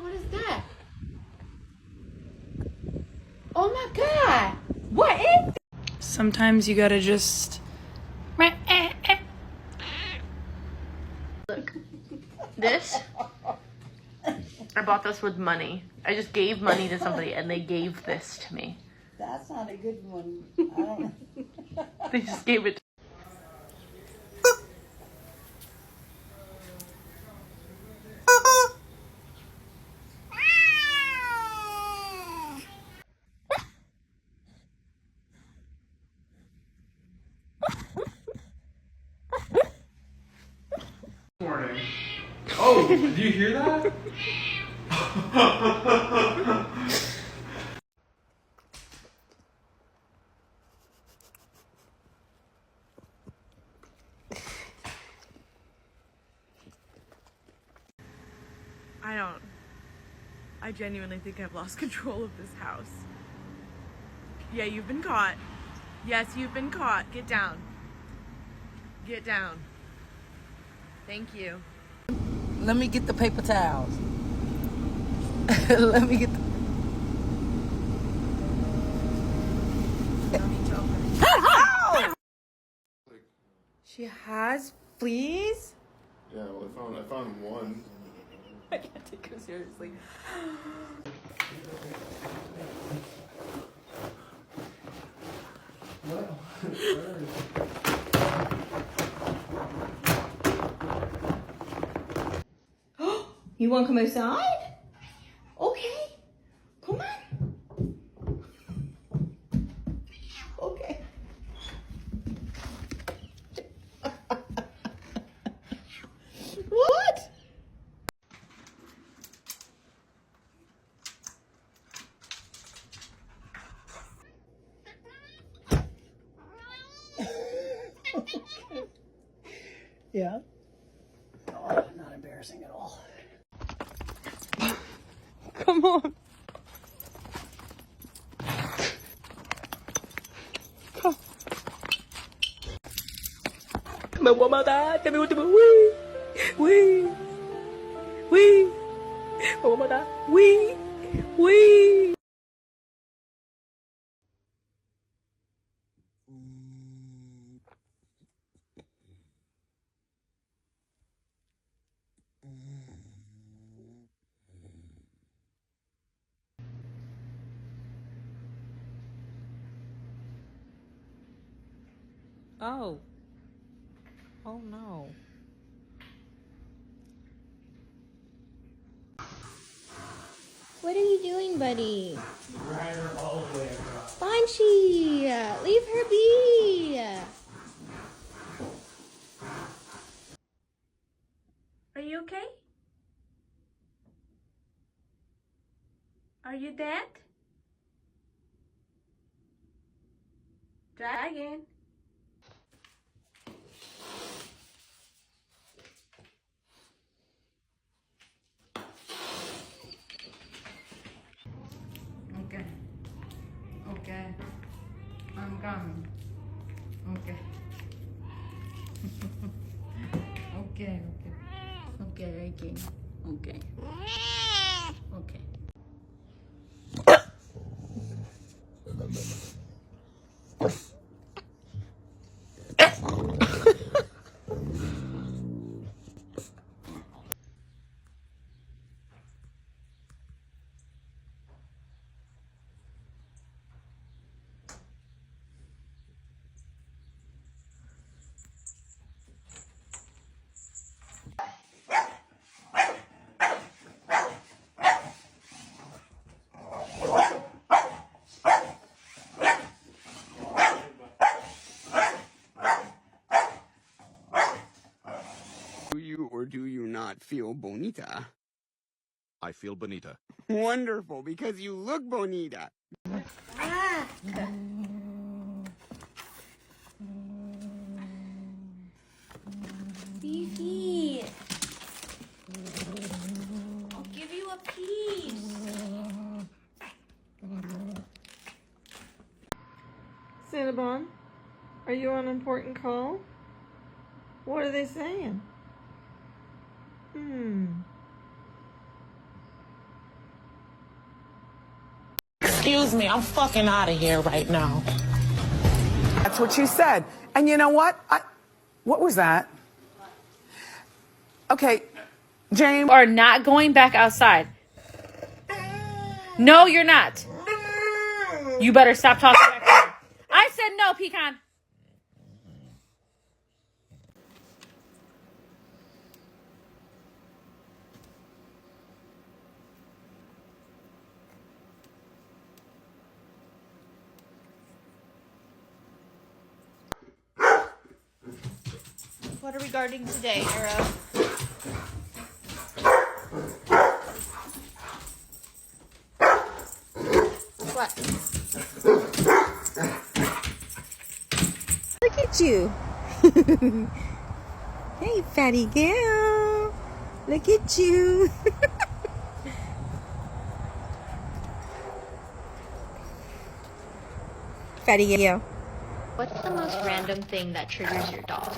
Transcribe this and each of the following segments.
what is that? Oh my God. What is? Sometimes you gotta just. Look, this, I bought this with money. I just gave money to somebody and they gave this to me. That's not a good one. I don't know. They just gave it to Morning. Oh, do you hear that? I genuinely think I've lost control of this house. Yeah, you've been caught. Yes, you've been caught. Get down. Get down. Thank you. Let me get the paper towels. Let me get the... She has fleas? Yeah, well, I found one. I can't take her seriously. You want to come outside? Okay. Come on. Okay. What? Yeah. Oh, not embarrassing at all. Come on. Come on, one more time. Tell me what to do. Wee. One more time. Wee. Oh. Oh no. What are you doing, buddy? Ride her all the way across. Bunchy, leave her be. Are you okay? Are you dead? Try again. Okay. Okay. I'm coming. Okay. Okay. Okay. Okay. Okay. Do you or do you not feel bonita? I feel bonita. Wonderful, because you look bonita. Beefy. I'll give you a piece. Cinnabon, are you on an important call? What are they saying? Excuse me, I'm fucking out of here right now. That's what she said. And you know what? What was that? Okay, James. You are not going back outside. No, you're not. You better stop talking back to me. I said no, Pecan. What are we guarding today, Arrow? What? Look at you. Hey, fatty girl. Look at you. Fatty girl. What's the most random thing that triggers your dog?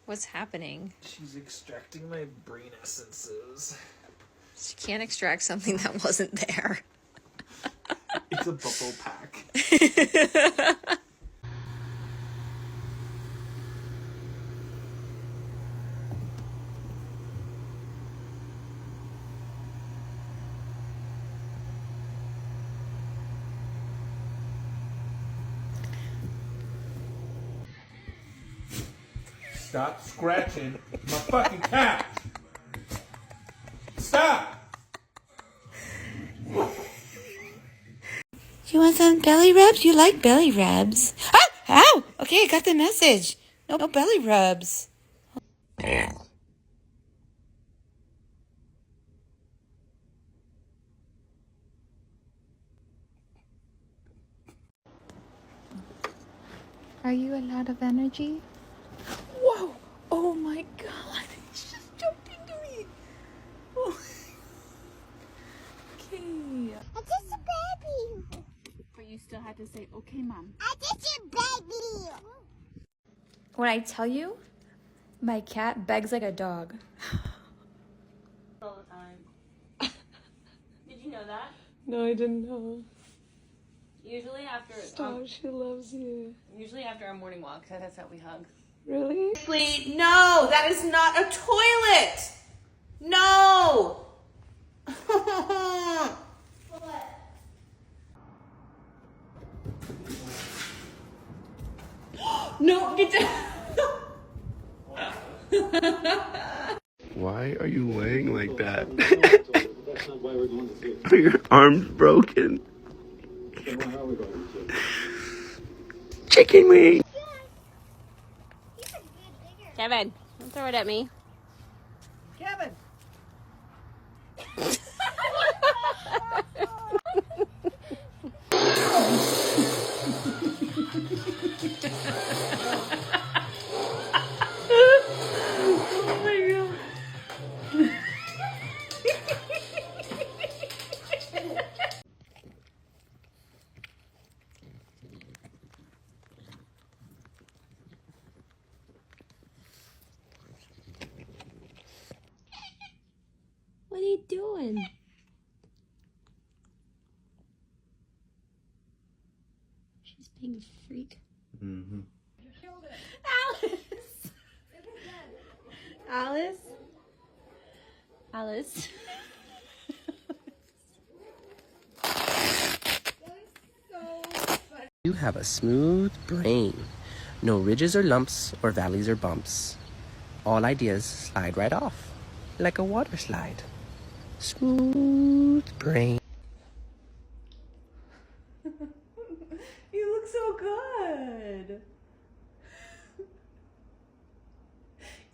What's happening? She's extracting my brain essences. She can't extract something that wasn't there. It's a bubble pack. Stop scratching my fucking cat. Stop. You want some belly rubs? You like belly rubs? Ah! Ow! Okay, I got the message. No belly rubs. Are you a lot of energy? Whoa! Oh my god! He's just jumped into me! Oh. Okay. I'm just a baby. But you still had to say, okay, Mom. I'm just a baby. When I tell you, my cat begs like a dog. All the time. Did you know that? No, I didn't know. Usually after... Stop, she loves you. Usually after our morning walk, that's how we hug. Really? No, that is not a toilet. No. No, get down. Why are you laying like that? Are your arms broken? Chicken wing. Kevin, don't throw it at me. Kevin. Oh my god. What are you doing? She's being a freak. Mm-hmm. Alice? Alice? You have a smooth brain. No ridges or lumps or valleys or bumps. All ideas slide right off, like a water slide. Smooth brain. You look so good.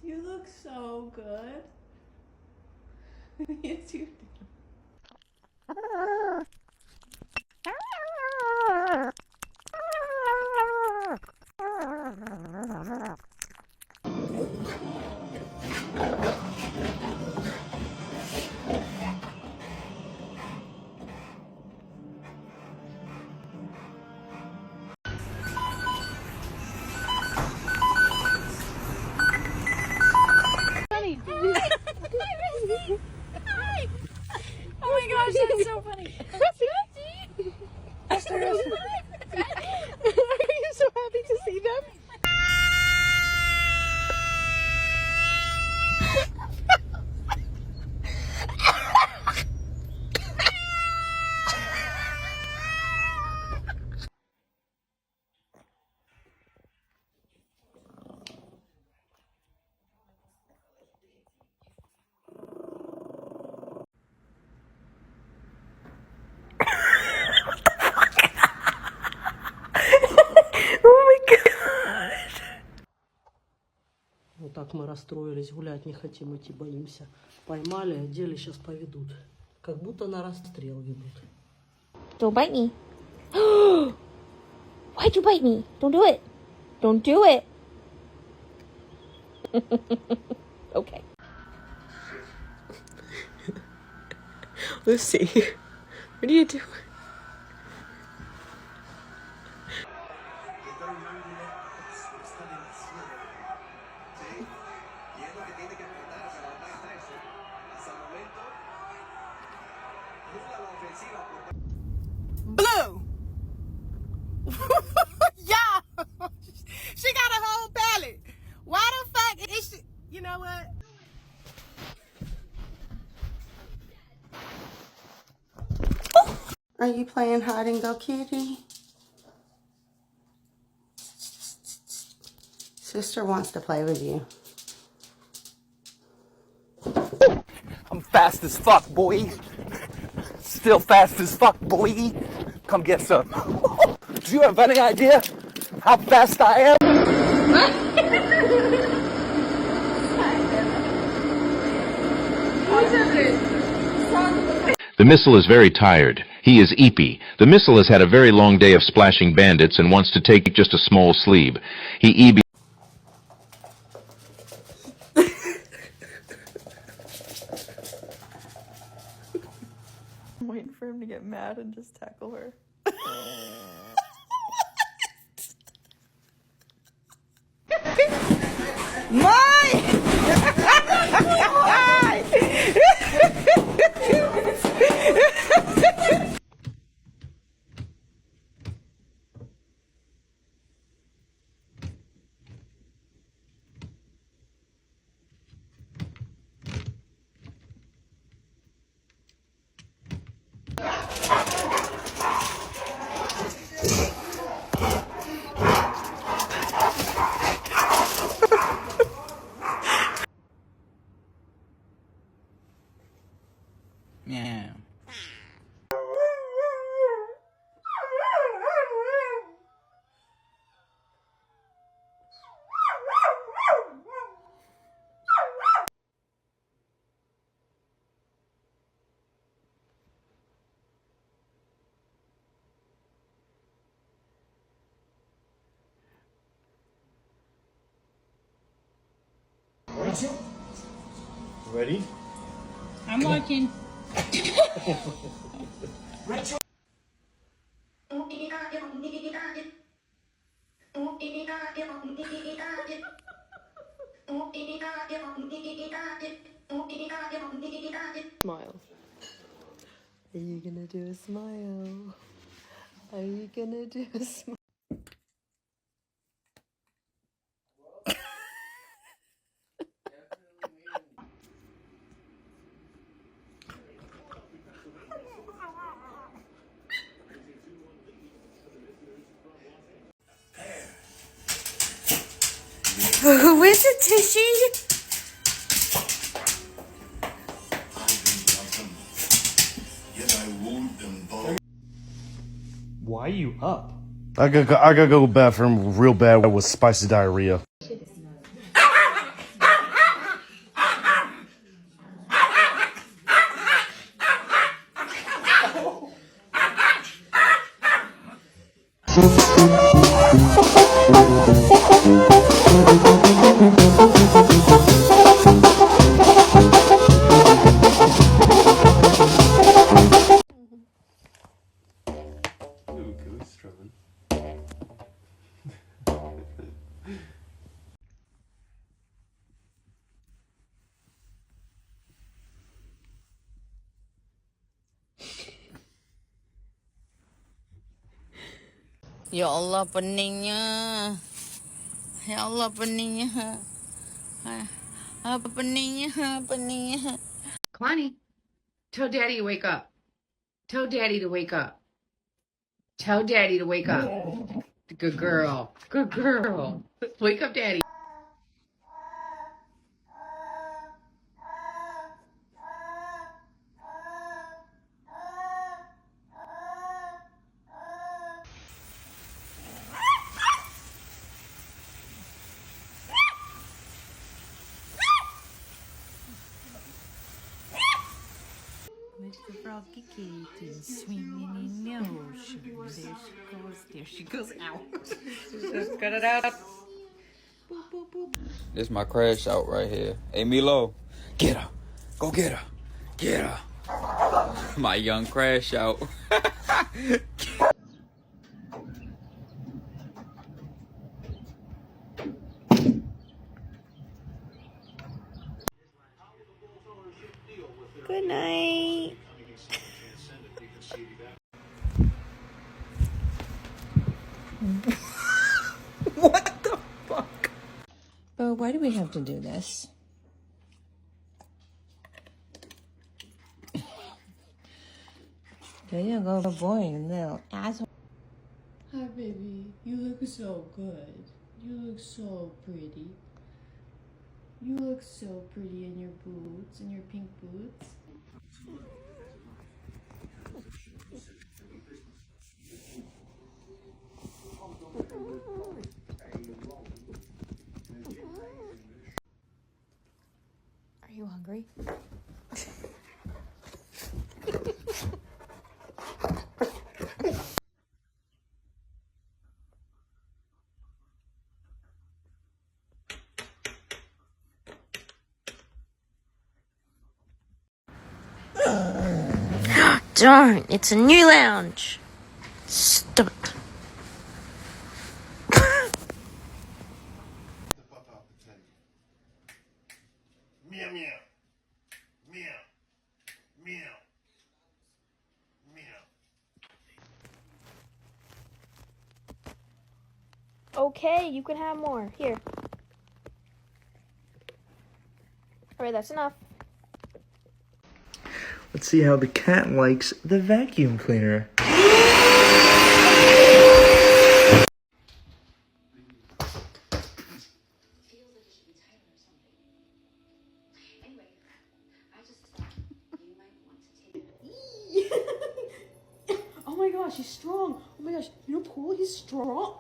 You look so good. Yes, you do. как мы расстроились, гулять не хотим, идти боимся. Поймали, одели, сейчас поведут. Как будто на расстрел ведут. Don't bite me. Why'd you bite me? Don't do it. Don't do it. Okay. Lucy, what are you doing? Blue. Yeah. She got a whole pallet. Why the fuck is she? You know what? Are you playing hide and go kitty? Sister wants to play with you. I'm fast as fuck, boy. Still fast as fuck, boy. Come get some. Do you have any idea how fast I am? The missile is very tired. He is eepy. The missile has had a very long day of splashing bandits and wants to take just a small sleep. He EB. I'm waiting for him to get mad and just tackle her. Yeah. Ready? I'm watching. Smile. Are you gonna do a smile? Are you gonna do a smile? Who is it, Tishy? Why are you up? I gotta go to the bathroom real bad with spicy diarrhea. Ya Allah peningnya. Ya Allah peningnya. Apa peningnya. Kalani, tell Daddy to wake up. Tell Daddy to wake up. Tell Daddy to wake up. Good girl. Good girl. Wake up, Daddy. doggy kitten swimming in the ocean. There she goes, out. Just cut it out. This is my crash out right here. Hey, Milo, get her. Go get her. Get her. My young crash out. Good night. What the fuck? But why do we have to do this? There you go, boy, little asshole. Hi, baby. You look so good. You look so pretty. You look so pretty in your boots, in your pink boots. Are you hungry? Darn, it's a new lounge. Stop it. Meow meow. Meow. Meow. Meow. Okay, you can have more. Here. Alright, that's enough. Let's see how the cat likes the vacuum cleaner. Oh my gosh, he's strong. Oh my gosh, you know Pool, he's strong.